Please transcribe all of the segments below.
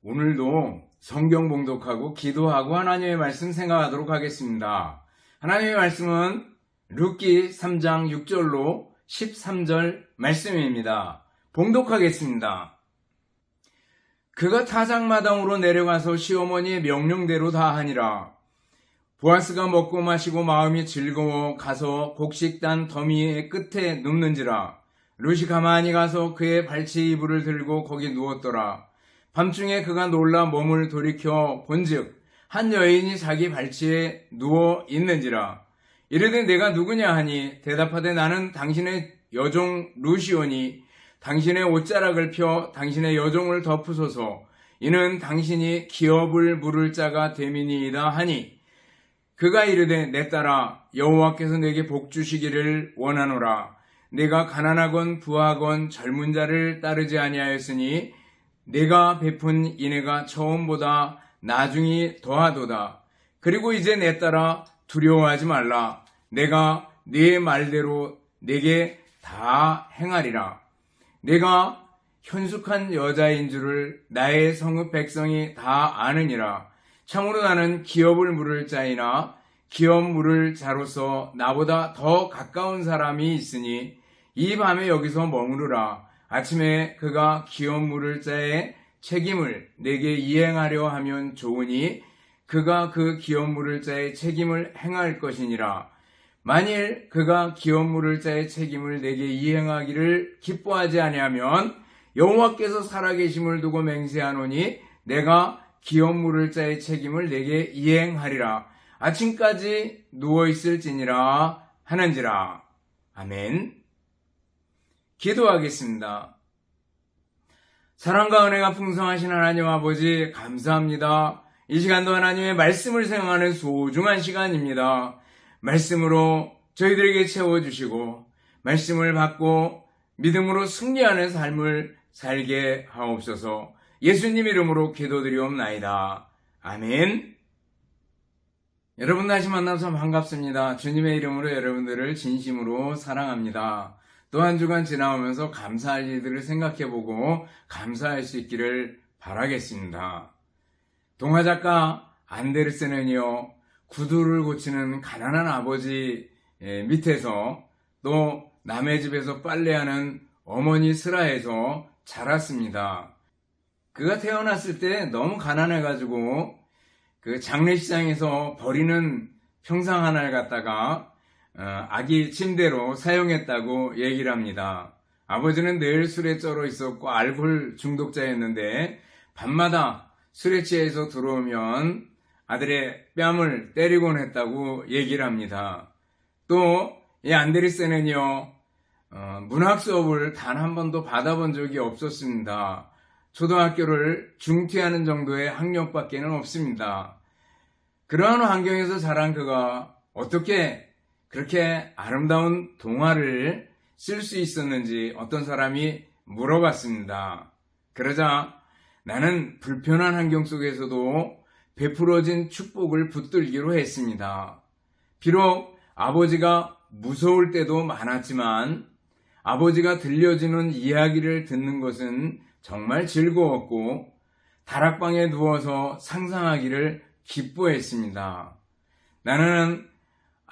오늘도 성경 봉독하고 기도하고 하나님의 말씀 생각하도록 하겠습니다. 하나님의 말씀은 룻기 3장 6절로 13절 말씀입니다. 봉독하겠습니다. 그가 타작마당으로 내려가서 시어머니의 명령대로 다 하니라. 보아스가 먹고 마시고 마음이 즐거워 가서 곡식단 더미의 끝에 눕는지라. 룻이 가만히 가서 그의 발치 이불을 들고 거기 누웠더라. 밤중에 그가 놀라 몸을 돌이켜 본즉 한 여인이 자기 발치에 누워 있는지라. 이르되 내가 누구냐 하니 대답하되 나는 당신의 여종 룻이오니 당신의 옷자락을 펴 당신의 여종을 덮으소서. 이는 당신이 기업을 물을 자가 됨이니이다 하니 그가 이르되 내 딸아 여호와께서 내게 복 주시기를 원하노라. 내가 가난하건 부하건 젊은 자를 따르지 아니하였으니 내가 베푼 인애가 처음보다 나중이 더하도다. 그리고 이제 내 딸아 두려워하지 말라. 내가 네 말대로 내게 다 행하리라. 내가 현숙한 여자인 줄을 나의 성읍 백성이 다 아느니라. 참으로 나는 기업을 물을 자이나 기업 물을 자로서 나보다 더 가까운 사람이 있으니 이 밤에 여기서 머무르라. 아침에 그가 기업 물을 자의 책임을 내게 이행하려 하면 좋으니 그가 그 기업 물을 자의 책임을 행할 것이니라. 만일 그가 기업 물을 자의 책임을 내게 이행하기를 기뻐하지 아니하면 여호와께서 살아계심을 두고 맹세하노니 내가 기업 물을 자의 책임을 내게 이행하리라. 아침까지 누워있을지니라 하는지라. 아멘. 기도하겠습니다. 사랑과 은혜가 풍성하신 하나님 아버지 감사합니다. 이 시간도 하나님의 말씀을 생각하는 소중한 시간입니다. 말씀으로 저희들에게 채워주시고 말씀을 받고 믿음으로 승리하는 삶을 살게 하옵소서. 예수님 이름으로 기도드리옵나이다. 아멘. 여러분 다시 만나서 반갑습니다. 주님의 이름으로 여러분들을 진심으로 사랑합니다. 또 한 주간 지나오면서 감사할 일들을 생각해보고 감사할 수 있기를 바라겠습니다. 동화작가 안데르센은요, 구두를 고치는 가난한 아버지 밑에서 또 남의 집에서 빨래하는 어머니 슬하에서 자랐습니다. 그가 태어났을 때 너무 가난해가지고 그 장례시장에서 버리는 평상 하나를 갖다가 아기 침대로 사용했다고 얘기를 합니다. 아버지는 늘 술에 쩔어 있었고 알코올 중독자였는데 밤마다 술에 취해서 들어오면 아들의 뺨을 때리곤 했다고 얘기를 합니다. 또 이 안데르센은요, 문학 수업을 단 한 번도 받아본 적이 없었습니다. 초등학교를 중퇴하는 정도의 학력밖에는 없습니다. 그러한 환경에서 자란 그가 어떻게 그렇게 아름다운 동화를 쓸 수 있었는지 어떤 사람이 물어봤습니다. 그러자 나는 불편한 환경 속에서도 베풀어진 축복을 붙들기로 했습니다. 비록 아버지가 무서울 때도 많았지만 아버지가 들려주는 이야기를 듣는 것은 정말 즐거웠고 다락방에 누워서 상상하기를 기뻐했습니다. 나는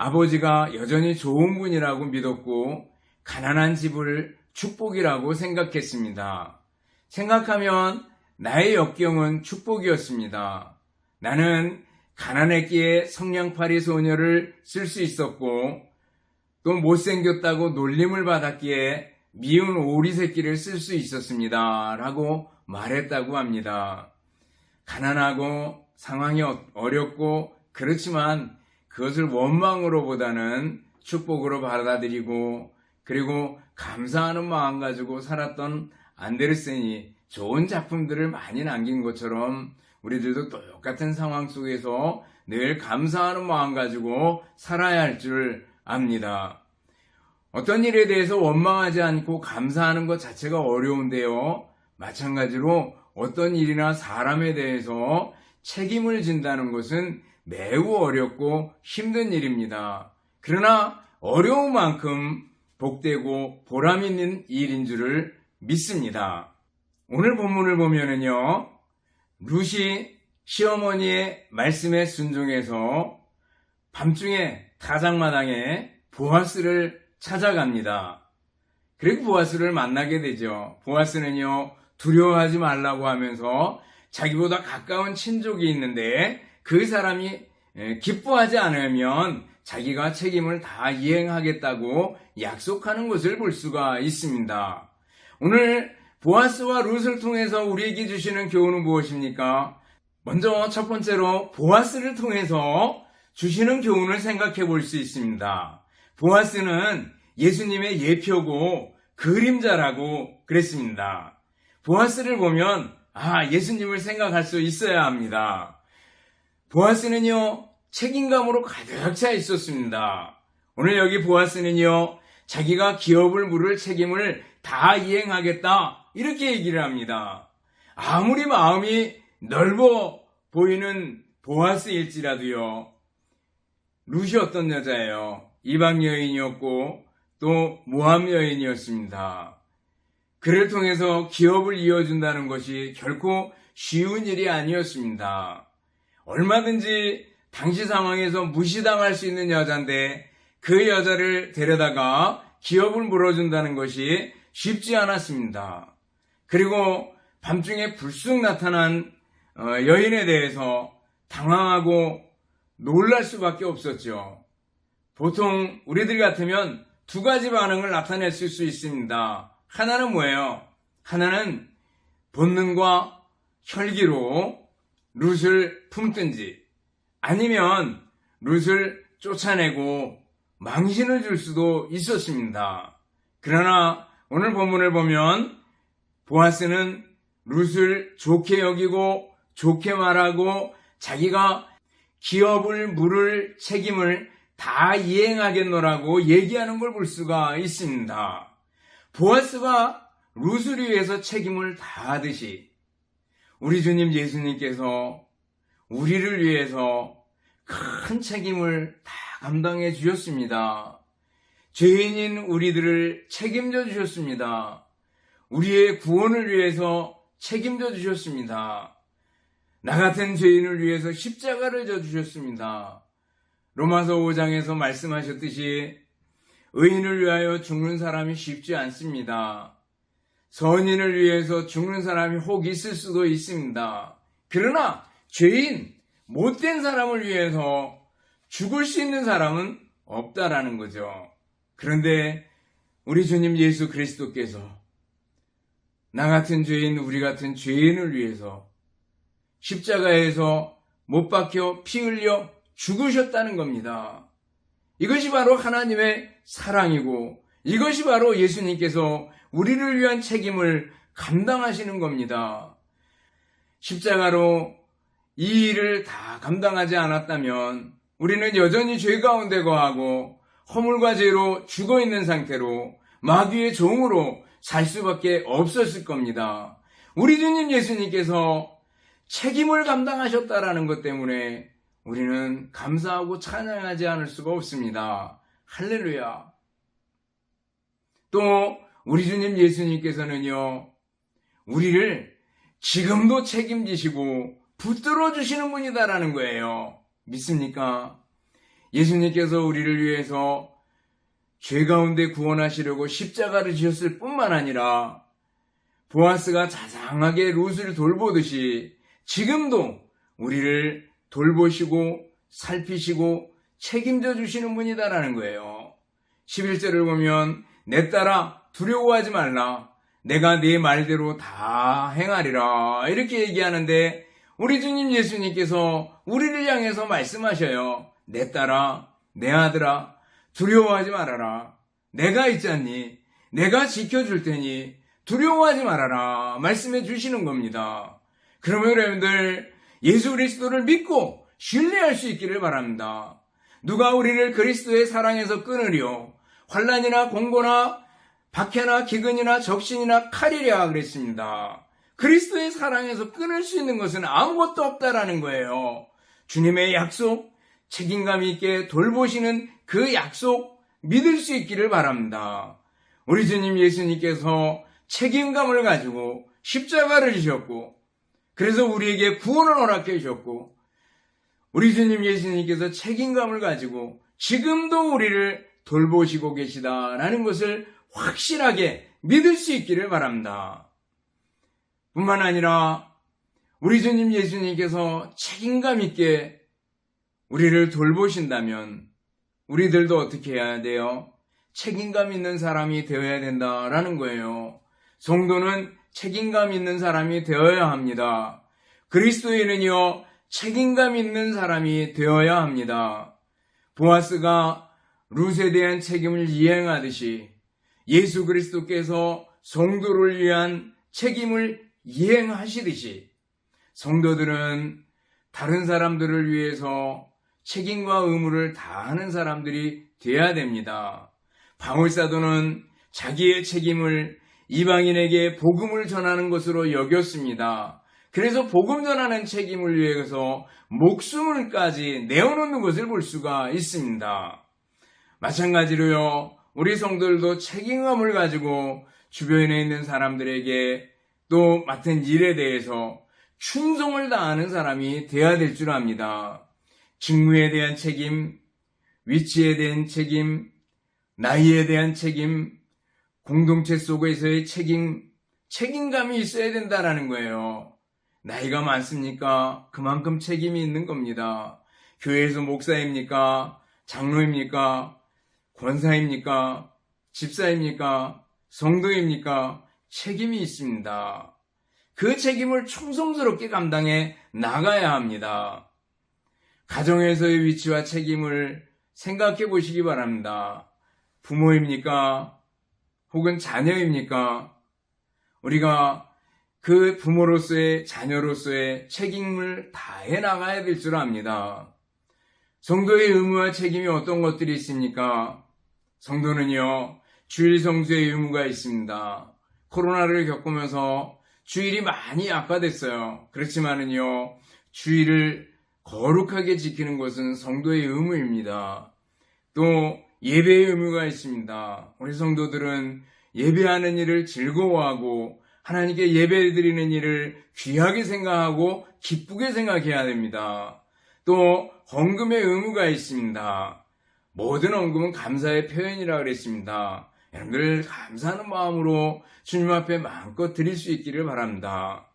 아버지가 여전히 좋은 분이라고 믿었고 가난한 집을 축복이라고 생각했습니다. 생각하면 나의 역경은 축복이었습니다. 나는 가난했기에 성냥팔이 소녀를 쓸 수 있었고 또 못생겼다고 놀림을 받았기에 미운 오리 새끼를 쓸 수 있었습니다. 라고 말했다고 합니다. 가난하고 상황이 어렵고 그렇지만 그것을 원망으로보다는 축복으로 받아들이고 그리고 감사하는 마음 가지고 살았던 안데르센이 좋은 작품들을 많이 남긴 것처럼 우리들도 똑같은 상황 속에서 늘 감사하는 마음 가지고 살아야 할 줄 압니다. 어떤 일에 대해서 원망하지 않고 감사하는 것 자체가 어려운데요. 마찬가지로 어떤 일이나 사람에 대해서 책임을 진다는 것은 매우 어렵고 힘든 일입니다. 그러나 어려운 만큼 복되고 보람 있는 일인 줄을 믿습니다. 오늘 본문을 보면은요, 룻이 시어머니의 말씀에 순종해서 밤중에 타작마당에 보아스를 찾아갑니다. 그리고 보아스를 만나게 되죠. 보아스는요, 두려워하지 말라고 하면서 자기보다 가까운 친족이 있는데 그 사람이 기뻐하지 않으면 자기가 책임을 다 이행하겠다고 약속하는 것을 볼 수가 있습니다. 오늘 보아스와 룻을 통해서 우리에게 주시는 교훈은 무엇입니까? 먼저 첫 번째로 보아스를 통해서 주시는 교훈을 생각해 볼 수 있습니다. 보아스는 예수님의 예표고 그림자라고 그랬습니다. 보아스를 보면 예수님을 생각할 수 있어야 합니다. 보아스는요, 책임감으로 가득 차 있었습니다. 오늘 여기 보아스는요, 자기가 기업을 물을 책임을 다 이행하겠다 이렇게 얘기를 합니다. 아무리 마음이 넓어 보이는 보아스일지라도요, 룻이 어떤 여자예요? 이방 여인이었고 또 모압 여인이었습니다. 그를 통해서 기업을 이어준다는 것이 결코 쉬운 일이 아니었습니다. 얼마든지 당시 상황에서 무시당할 수 있는 여자인데 그 여자를 데려다가 기업을 물어준다는 것이 쉽지 않았습니다. 그리고 밤중에 불쑥 나타난 여인에 대해서 당황하고 놀랄 수밖에 없었죠. 보통 우리들 같으면 두 가지 반응을 나타냈을 수 있습니다. 하나는 뭐예요? 하나는 본능과 혈기로 룻을 품든지 아니면 룻을 쫓아내고 망신을 줄 수도 있었습니다. 그러나 오늘 본문을 보면 보아스는 룻을 좋게 여기고 좋게 말하고 자기가 기업을 물을 책임을 다 이행하겠노라고 얘기하는 걸 볼 수가 있습니다. 보아스가 룻을 위해서 책임을 다하듯이 우리 주님 예수님께서 우리를 위해서 큰 책임을 다 감당해 주셨습니다. 죄인인 우리들을 책임져 주셨습니다. 우리의 구원을 위해서 책임져 주셨습니다. 나 같은 죄인을 위해서 십자가를 져 주셨습니다. 로마서 5장에서 말씀하셨듯이 의인을 위하여 죽는 사람이 쉽지 않습니다. 선인을 위해서 죽는 사람이 혹 있을 수도 있습니다. 그러나 죄인, 못된 사람을 위해서 죽을 수 있는 사람은 없다라는 거죠. 그런데 우리 주님 예수 그리스도께서 나 같은 죄인, 우리 같은 죄인을 위해서 십자가에서 못 박혀 피 흘려 죽으셨다는 겁니다. 이것이 바로 하나님의 사랑이고 이것이 바로 예수님께서 우리를 위한 책임을 감당하시는 겁니다. 십자가로 이 일을 다 감당하지 않았다면 우리는 여전히 죄 가운데 거하고 허물과 죄로 죽어있는 상태로 마귀의 종으로 살 수밖에 없었을 겁니다. 우리 주님 예수님께서 책임을 감당하셨다라는 것 때문에 우리는 감사하고 찬양하지 않을 수가 없습니다. 할렐루야. 또 우리 주님 예수님께서는요, 우리를 지금도 책임지시고 붙들어 주시는 분이다라는 거예요. 믿습니까? 예수님께서 우리를 위해서 죄 가운데 구원하시려고 십자가를 지셨을 뿐만 아니라 보아스가 자상하게 룻을 돌보듯이 지금도 우리를 돌보시고 살피시고 책임져 주시는 분이다라는 거예요. 11절을 보면 내 딸아 두려워하지 말라 내가 네 말대로 다 행하리라 이렇게 얘기하는데 우리 주님 예수님께서 우리를 향해서 말씀하셔요. 내 딸아 내 아들아 두려워하지 말아라. 내가 있잖니. 내가 지켜줄 테니 두려워하지 말아라. 말씀해 주시는 겁니다. 그러면 여러분들 예수 그리스도를 믿고 신뢰할 수 있기를 바랍니다. 누가 우리를 그리스도의 사랑에서 끊으리요? 환난이나 공고나 박해나 기근이나 적신이나 칼이랴 그랬습니다. 그리스도의 사랑에서 끊을 수 있는 것은 아무것도 없다라는 거예요. 주님의 약속, 책임감 있게 돌보시는 그 약속 믿을 수 있기를 바랍니다. 우리 주님 예수님께서 책임감을 가지고 십자가를 지셨고 그래서 우리에게 구원을 허락해 주셨고 우리 주님 예수님께서 책임감을 가지고 지금도 우리를 돌보시고 계시다라는 것을 확실하게 믿을 수 있기를 바랍니다. 뿐만 아니라 우리 주님 예수님께서 책임감 있게 우리를 돌보신다면 우리들도 어떻게 해야 돼요? 책임감 있는 사람이 되어야 된다라는 거예요. 성도는 책임감 있는 사람이 되어야 합니다. 그리스도인은요, 책임감 있는 사람이 되어야 합니다. 보아스가 룻에 대한 책임을 이행하듯이 예수 그리스도께서 성도를 위한 책임을 이행하시듯이 성도들은 다른 사람들을 위해서 책임과 의무를 다하는 사람들이 되어야 됩니다. 바울사도는 자기의 책임을 이방인에게 복음을 전하는 것으로 여겼습니다. 그래서 복음 전하는 책임을 위해서 목숨을까지 내어놓는 것을 볼 수가 있습니다. 마찬가지로요, 우리 성도들도 책임감을 가지고 주변에 있는 사람들에게 또 맡은 일에 대해서 충성을 다하는 사람이 되어야 될 줄 압니다. 직무에 대한 책임, 위치에 대한 책임, 나이에 대한 책임, 공동체 속에서의 책임감이 있어야 된다라는 거예요. 나이가 많습니까? 그만큼 책임이 있는 겁니다. 교회에서 목사입니까? 장로입니까? 권사입니까? 집사입니까? 성도입니까? 책임이 있습니다. 그 책임을 충성스럽게 감당해 나가야 합니다. 가정에서의 위치와 책임을 생각해 보시기 바랍니다. 부모입니까? 혹은 자녀입니까? 우리가 그 부모로서의 자녀로서의 책임을 다해 나가야 될 줄 압니다. 성도의 의무와 책임이 어떤 것들이 있습니까? 성도는요, 주일 성수의 의무가 있습니다. 코로나를 겪으면서 주일이 많이 악화됐어요. 그렇지만은요, 주일을 거룩하게 지키는 것은 성도의 의무입니다. 또 예배의 의무가 있습니다. 우리 성도들은 예배하는 일을 즐거워하고 하나님께 예배드리는 일을 귀하게 생각하고 기쁘게 생각해야 됩니다. 또 헌금의 의무가 있습니다. 모든 헌금은 감사의 표현이라 그랬습니다. 여러분들 감사하는 마음으로 주님 앞에 마음껏 드릴 수 있기를 바랍니다.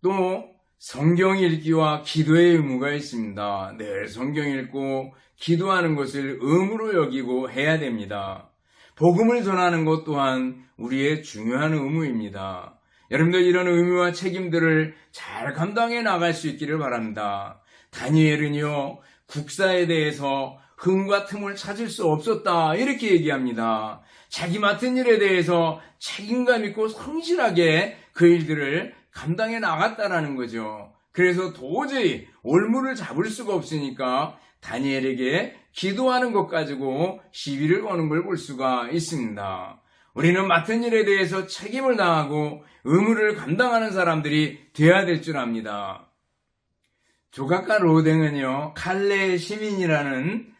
또 성경 읽기와 기도의 의무가 있습니다. 늘 성경 읽고 기도하는 것을 의무로 여기고 해야 됩니다. 복음을 전하는 것 또한 우리의 중요한 의무입니다. 여러분들 이런 의무와 책임들을 잘 감당해 나갈 수 있기를 바랍니다. 다니엘은요, 국사에 대해서 흠과 틈을 찾을 수 없었다 이렇게 얘기합니다. 자기 맡은 일에 대해서 책임감 있고 성실하게 그 일들을 감당해 나갔다라는 거죠. 그래서 도저히 올무를 잡을 수가 없으니까 다니엘에게 기도하는 것 가지고 시비를 거는 걸 볼 수가 있습니다. 우리는 맡은 일에 대해서 책임을 다하고 의무를 감당하는 사람들이 되어야 될 줄 압니다. 조각가 로댕은요, 칼레 시민이라는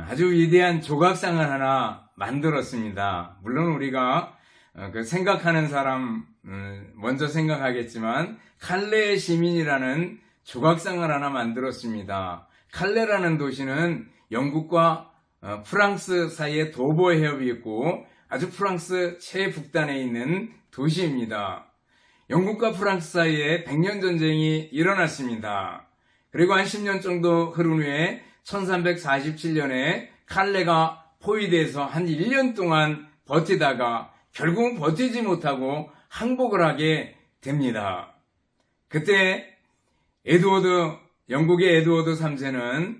아주 위대한 조각상을 하나 만들었습니다. 물론 우리가 생각하는 사람 먼저 생각하겠지만 칼레 시민이라는 조각상을 하나 만들었습니다. 칼레라는 도시는 영국과 프랑스 사이에 도보 해협이 있고 아주 프랑스 최북단에 있는 도시입니다. 영국과 프랑스 사이에 100년 전쟁이 일어났습니다. 그리고 한 10년 정도 흐른 후에 1347년에 칼레가 포위돼서 한 1년 동안 버티다가 결국은 버티지 못하고 항복을 하게 됩니다. 그때 영국의 에드워드 3세는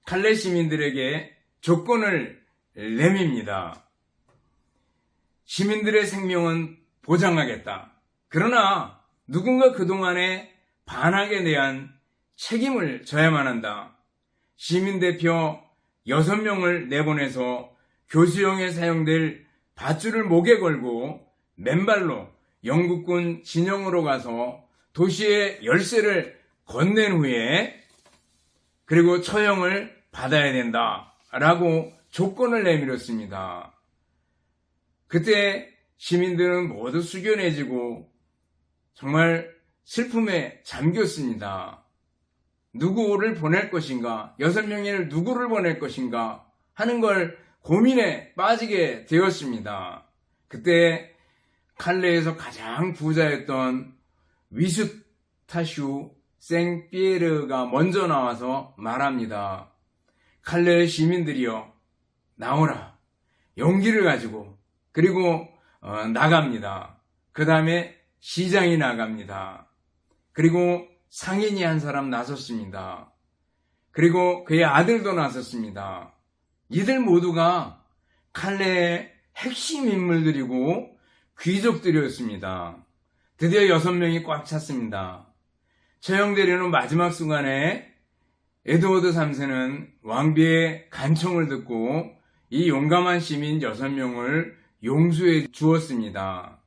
칼레 시민들에게 조건을 내밉니다. 시민들의 생명은 보장하겠다. 그러나 누군가 그동안의 반항에 대한 책임을 져야만 한다. 시민대표 6명을 내보내서 교수형에 사용될 밧줄을 목에 걸고 맨발로 영국군 진영으로 가서 도시의 열쇠를 건넨 후에 그리고 처형을 받아야 된다라고 조건을 내밀었습니다. 그때 시민들은 모두 숙연해지고 정말 슬픔에 잠겼습니다. 누구를 보낼 것인가, 6명의 누구를 보낼 것인가 하는 걸 고민에 빠지게 되었습니다. 그때 칼레에서 가장 부자였던 위스타슈 생피에르가 먼저 나와서 말합니다. 칼레의 시민들이여, 나오라. 용기를 가지고. 그리고 나갑니다. 그 다음에 시장이 나갑니다. 그리고 상인이 한 사람 나섰습니다. 그리고 그의 아들도 나섰습니다. 이들 모두가 칼레의 핵심 인물들이고 귀족들이었습니다. 드디어 6명이 꽉 찼습니다. 처형되려는 마지막 순간에 에드워드 3세는 왕비의 간청을 듣고 이 용감한 시민 6명을 용서해 주었습니다.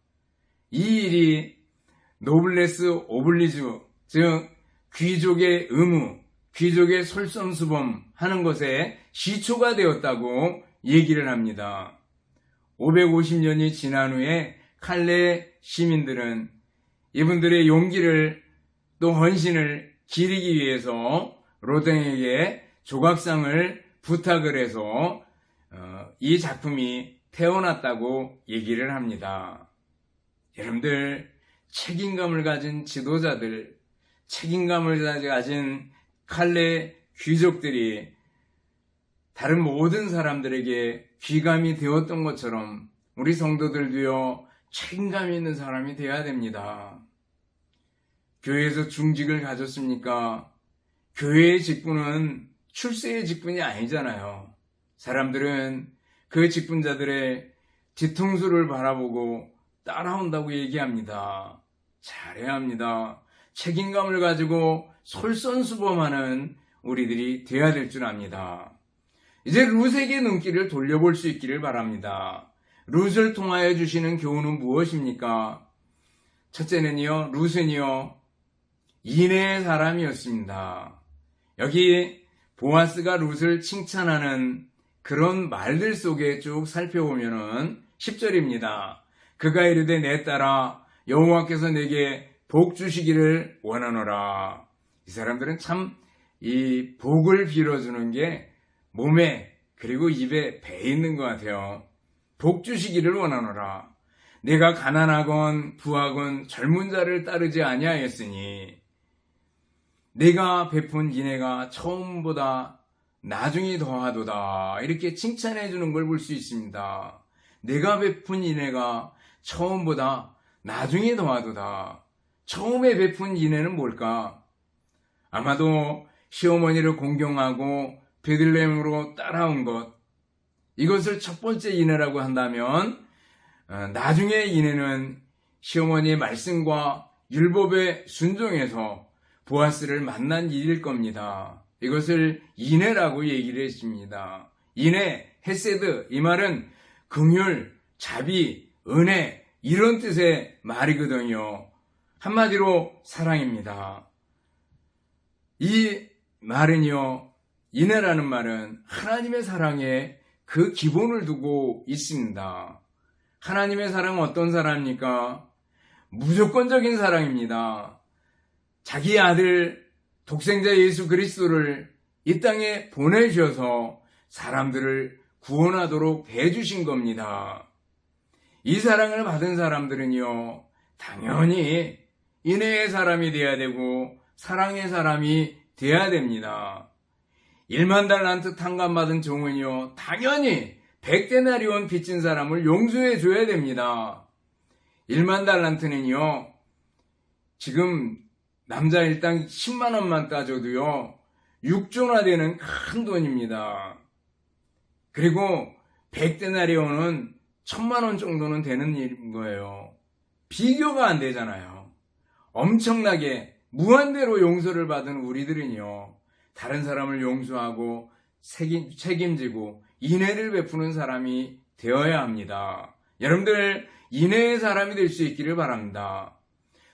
이 일이 노블레스 오블리주, 즉 귀족의 의무, 귀족의 솔선수범하는 것에 시초가 되었다고 얘기를 합니다. 550년이 지난 후에 칼레 시민들은 이분들의 용기를 또 헌신을 기리기 위해서 로댕에게 조각상을 부탁을 해서 이 작품이 태어났다고 얘기를 합니다. 여러분들, 책임감을 가진 지도자들, 책임감을 가진 칼레 귀족들이 다른 모든 사람들에게 귀감이 되었던 것처럼 우리 성도들도요, 책임감 있는 사람이 되어야 됩니다. 교회에서 중직을 가졌습니까? 교회의 직분은 출세의 직분이 아니잖아요. 사람들은 그 직분자들의 뒤통수를 바라보고 따라온다고 얘기합니다. 잘해야 합니다. 책임감을 가지고 솔선수범하는 우리들이 되어야 될 줄 압니다. 이제 룻에게 눈길을 돌려볼 수 있기를 바랍니다. 룻을 통하여 주시는 교훈은 무엇입니까? 첫째는요, 룻은요, 인애의 사람이었습니다. 여기 보아스가 룻을 칭찬하는 그런 말들 속에 쭉 살펴보면은 10절입니다. 그가 이르되 내 딸아, 여호와께서 내게 복 주시기를 원하노라. 이 사람들은 참 이 복을 빌어주는 게 몸에 그리고 입에 배 있는 것 같아요. 복 주시기를 원하노라. 내가 가난하건 부하건 젊은 자를 따르지 아니하였으니 내가 베푼 인애가 처음보다 나중이 더하도다. 이렇게 칭찬해 주는 걸 볼 수 있습니다. 내가 베푼 인애가 처음보다 나중이 더하도다. 처음에 베푼 인애는 뭘까? 아마도 시어머니를 공경하고 베들레헴으로 따라온 것, 이것을 첫 번째 인애라고 한다면 나중에 인애는 시어머니의 말씀과 율법에 순종해서 보아스를 만난 일일 겁니다. 이것을 인애라고 얘기를 했습니다. 인애, 헤세드, 이 말은 긍휼, 자비, 은혜, 이런 뜻의 말이거든요. 한마디로 사랑입니다. 이 말은요, 인애라는 말은 하나님의 사랑에 그 기본을 두고 있습니다. 하나님의 사랑은 어떤 사랑입니까? 무조건적인 사랑입니다. 자기 아들 독생자 예수 그리스도를 이 땅에 보내주셔서 사람들을 구원하도록 해주신 겁니다. 이 사랑을 받은 사람들은요, 당연히 인애의 사람이 되어야 되고 사랑의 사람이 되어야 됩니다. 1만 달란트 탕감받은 종은요, 당연히 100데나리온 빚진 사람을 용서해 줘야 됩니다. 1만 달란트는요, 지금 남자 일당 10만 원만 따져도요, 6조나 되는 큰 돈입니다. 그리고 100데나리온은 1000만 원 정도는 되는 일인 거예요. 비교가 안 되잖아요. 엄청나게 무한대로 용서를 받은 우리들은요, 다른 사람을 용서하고 책임지고 인애를 베푸는 사람이 되어야 합니다. 여러분들, 인애의 사람이 될 수 있기를 바랍니다.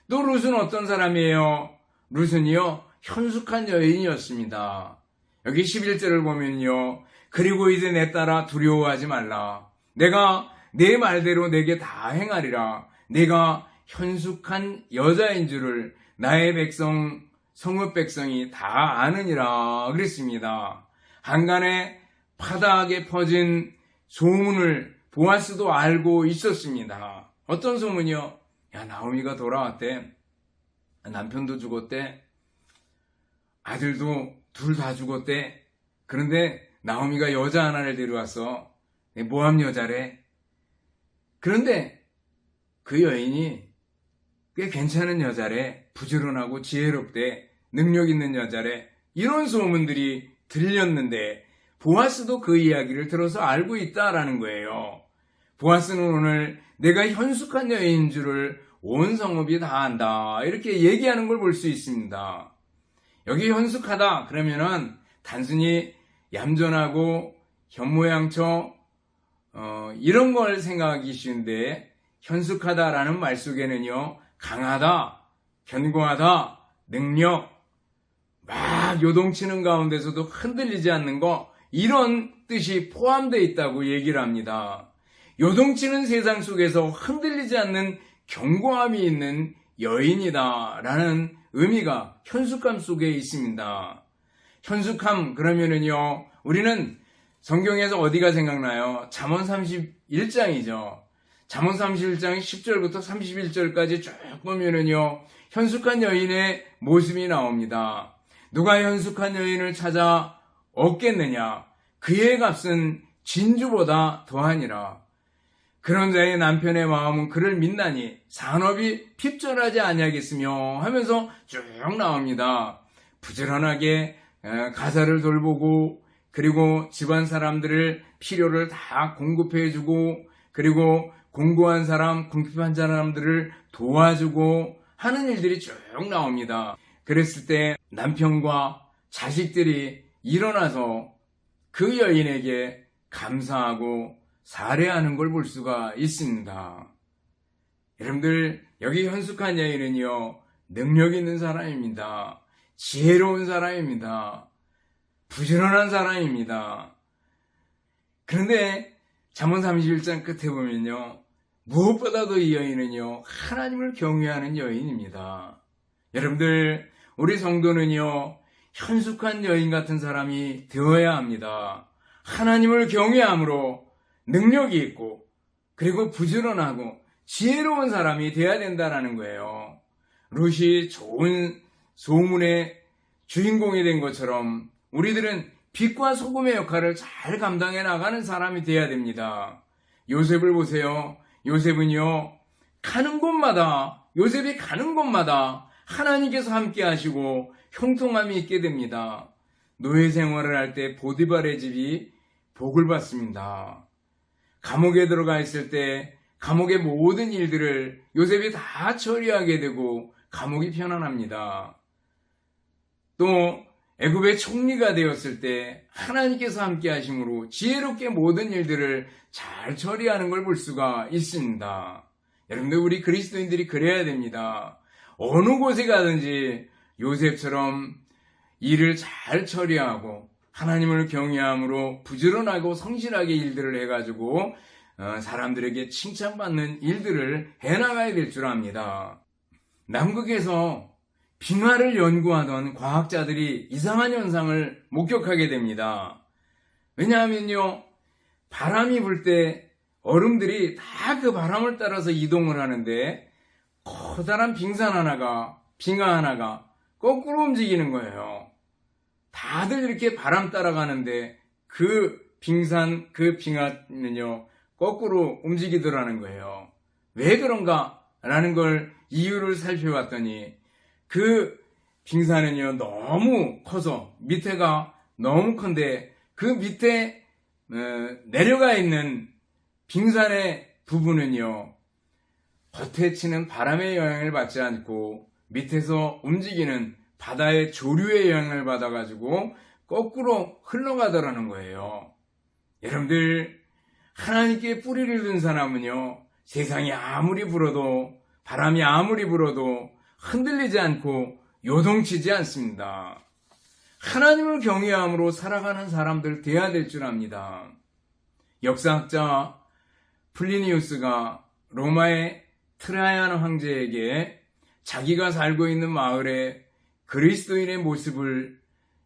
또 룻은 어떤 사람이에요? 룻은요, 현숙한 여인이었습니다. 여기 11절을 보면요, 그리고 이제 내 딸아 두려워하지 말라. 내가 내 말대로 내게 다 행하리라. 내가 현숙한 여자인 줄을 나의 백성 성읍 백성이 다 아느니라 그랬습니다. 한간에 파다하게 퍼진 소문을 보아스도 알고 있었습니다. 어떤 소문이요? 야, 나오미가 돌아왔대. 남편도 죽었대. 아들도 둘 다 죽었대. 그런데 나오미가 여자 하나를 데려왔어. 모함 여자래. 그런데 그 여인이 꽤 괜찮은 여자래. 부지런하고 지혜롭대. 능력 있는 여자래. 이런 소문들이 들렸는데 보아스도 그 이야기를 들어서 알고 있다라는 거예요. 보아스는 오늘 내가 현숙한 여인인 줄을 온 성읍이 다 안다. 이렇게 얘기하는 걸 볼 수 있습니다. 여기 현숙하다 그러면은 단순히 얌전하고 현모양처 이런 걸 생각하기 쉬운데 현숙하다라는 말 속에는요 강하다, 견고하다, 능력, 막 요동치는 가운데서도 흔들리지 않는 거 이런 뜻이 포함되어 있다고 얘기를 합니다. 요동치는 세상 속에서 흔들리지 않는 견고함이 있는 여인이다 라는 의미가 현숙함 속에 있습니다. 현숙함 그러면은요 우리는 성경에서 어디가 생각나요? 잠언 31장이죠. 잠언 31장 10절부터 31절까지 쭉 보면은요 현숙한 여인의 모습이 나옵니다. 누가 현숙한 여인을 찾아 얻겠느냐? 그의 값은 진주보다 더하니라. 그런 자의 남편의 마음은 그를 믿나니 산업이 핍절하지 아니하겠으며 하면서 쭉 나옵니다. 부지런하게 가사를 돌보고 그리고 집안 사람들을 필요를 다 공급해주고 그리고 공고한 사람, 궁핍한 사람들을 도와주고 하는 일들이 쭉 나옵니다. 그랬을 때 남편과 자식들이 일어나서 그 여인에게 감사하고 살해하는 걸 볼 수가 있습니다. 여러분들 여기 현숙한 여인은요 능력 있는 사람입니다. 지혜로운 사람입니다. 부지런한 사람입니다. 그런데 잠언 31장 끝에 보면요 무엇보다도 이 여인은요 하나님을 경외하는 여인입니다. 여러분들 우리 성도는요 현숙한 여인 같은 사람이 되어야 합니다. 하나님을 경외함으로 능력이 있고 그리고 부지런하고 지혜로운 사람이 되어야 된다는 거예요. 룻이 좋은 소문의 주인공이 된 것처럼 우리들은 빛과 소금의 역할을 잘 감당해 나가는 사람이 되어야 됩니다. 요셉을 보세요. 요셉은요 요셉이 가는 곳마다 하나님께서 함께 하시고 형통함이 있게 됩니다. 노예 생활을 할 때 보디발의 집이 복을 받습니다. 감옥에 들어가 있을 때 감옥의 모든 일들을 요셉이 다 처리하게 되고 감옥이 편안합니다. 또 애굽의 총리가 되었을 때 하나님께서 함께 하심으로 지혜롭게 모든 일들을 잘 처리하는 걸 볼 수가 있습니다. 여러분들 우리 그리스도인들이 그래야 됩니다. 어느 곳에 가든지 요셉처럼 일을 잘 처리하고 하나님을 경외함으로 부지런하고 성실하게 일들을 해가지고 사람들에게 칭찬받는 일들을 해나가야 될 줄 압니다. 남극에서 빙하를 연구하던 과학자들이 이상한 현상을 목격하게 됩니다. 왜냐하면요 바람이 불 때 얼음들이 다 그 바람을 따라서 이동을 하는데 커다란 빙하 하나가 거꾸로 움직이는 거예요. 다들 이렇게 바람 따라가는데 그 빙하는요 거꾸로 움직이더라는 거예요. 왜 그런가? 라는 걸 이유를 살펴봤더니 그 빙산은요 너무 커서 밑에가 너무 큰데 그 밑에 내려가 있는 빙산의 부분은요 겉에 치는 바람의 영향을 받지 않고 밑에서 움직이는 바다의 조류의 영향을 받아가지고 거꾸로 흘러가더라는 거예요. 여러분들 하나님께 뿌리를 둔 사람은요 세상이 아무리 불어도 바람이 아무리 불어도 흔들리지 않고 요동치지 않습니다. 하나님을 경외함으로 살아가는 사람들 돼야 될 줄 압니다. 역사학자 플리니우스가 로마의 트라이안 황제에게 자기가 살고 있는 마을에 그리스도인의 모습을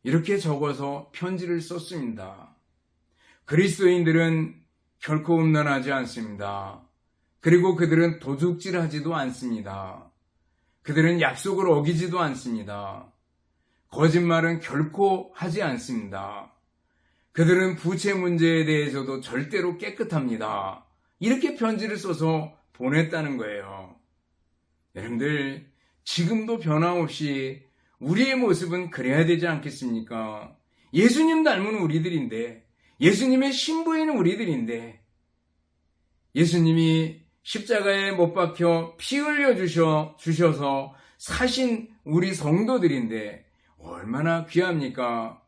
이렇게 적어서 편지를 썼습니다. 그리스도인들은 결코 음란하지 않습니다. 그리고 그들은 도둑질하지도 않습니다. 그들은 약속을 어기지도 않습니다. 거짓말은 결코 하지 않습니다. 그들은 부채 문제에 대해서도 절대로 깨끗합니다. 이렇게 편지를 써서 보냈다는 거예요. 여러분들, 지금도 변함없이 우리의 모습은 그래야 되지 않겠습니까? 예수님 닮은 우리들인데, 예수님의 신부인 우리들인데, 예수님이 십자가에 못 박혀 피 흘려 주셔서 사신 우리 성도들인데 얼마나 귀합니까?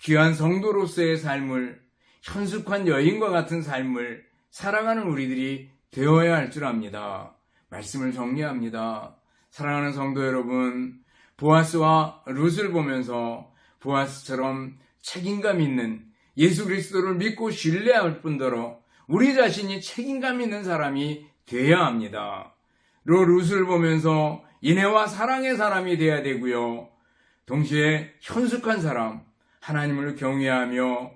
귀한 성도로서의 삶을, 현숙한 여인과 같은 삶을 살아가는 우리들이 되어야 할 줄 압니다. 말씀을 정리합니다. 사랑하는 성도 여러분, 보아스와 룻을 보면서 보아스처럼 책임감 있는 예수 그리스도를 믿고 신뢰할 뿐더러 우리 자신이 책임감 있는 사람이 되어야 합니다. 룻을 보면서 인애와 사랑의 사람이 되어야 되고요. 동시에 현숙한 사람, 하나님을 경외하며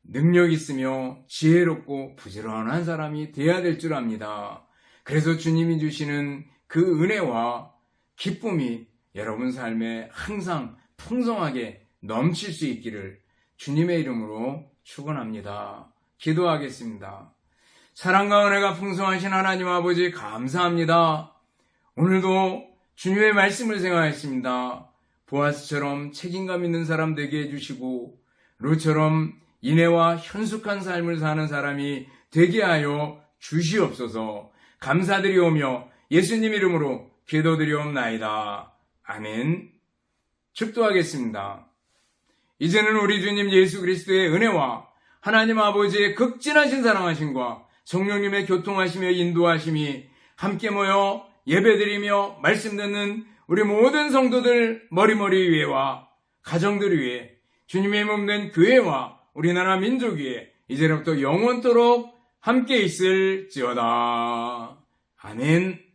능력 있으며 지혜롭고 부지런한 사람이 되어야 될 줄 압니다. 그래서 주님이 주시는 그 은혜와 기쁨이 여러분 삶에 항상 풍성하게 넘칠 수 있기를 주님의 이름으로 축원합니다. 기도하겠습니다. 사랑과 은혜가 풍성하신 하나님 아버지 감사합니다. 오늘도 주님의 말씀을 생각했습니다. 보아스처럼 책임감 있는 사람 되게 해주시고 룻처럼 인애와 현숙한 삶을 사는 사람이 되게 하여 주시옵소서. 감사드리오며 예수님 이름으로 기도드리옵나이다. 아멘. 축도하겠습니다. 이제는 우리 주님 예수 그리스도의 은혜와 하나님 아버지의 극진하신 사랑하심과 성령님의 교통하심며 인도하심이 함께 모여 예배드리며 말씀 듣는 우리 모든 성도들 머리머리 위에와 가정들 위에 주님의 몸된 교회와 우리나라 민족 위에 이제부터 영원토록 함께 있을지어다. 아멘.